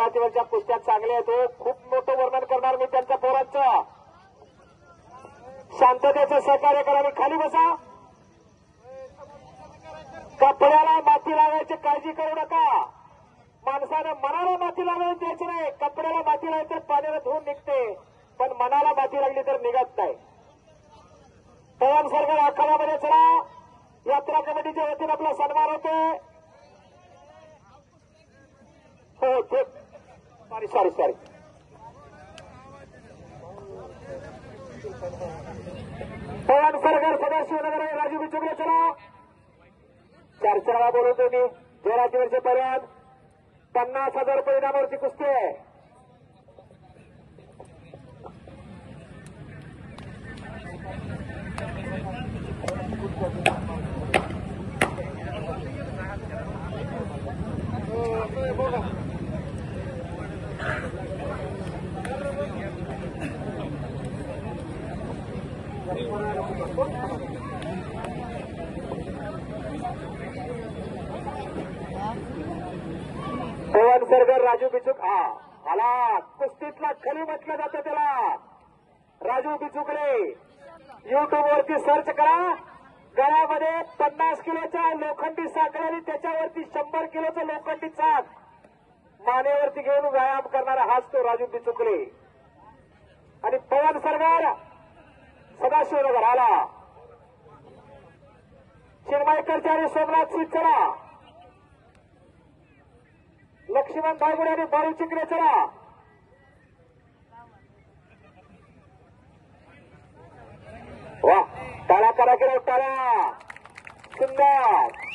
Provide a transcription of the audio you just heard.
जाहिरातीवरच्या कुस्त्या चांगल्या आहेत. खूप मोठं वर्णन करणार मी त्यांच्या पोरांचं. शांततेचं सहकार्य करा. खाली बसा. कपड्याला माती लावायची काळजी करू नका. माणसाने मनाला माती लावून द्यायची नाही. कपड्याला माती लागली तर पाण्याला धुवून निघते, पण मनाला माती लागली तर निघत नाही. पवन सरकार आखाड्यामध्ये चला. यात्रा कमिटीच्या वतीने आपला सन्मान होतो. हो ठीक. सॉरी पवन सरकार सदाशिवनगर राजू बिचुकले चला. चर्चेला बोलवतो मी. 13 वर्षापर्यंत 50,000 रुपये इनामावरची कुस्ती आहे. पवन सरगर राजू बिचूक आला. कुस्तीतला खली म्हटलं जातं त्याला. राजू बिचुकले युट्यूब वरती सर्च करा. गळ्यामध्ये 50 किलोचा लोखंडी साखर आणि त्याच्यावरती 100 किलोचं लोखंडी चाक मानेवरती घेऊन व्यायाम करणारा हाच तो राजू बिचुकले. आणि पवन सरगर सदाशिवनगर आला. चिन्मयकरचे आणि सोमनाथ सिंग चला. लक्ष्मण धायगुडे आणि बारू चिकरे चला. वा टाळा करा की टाळा. सुंदर.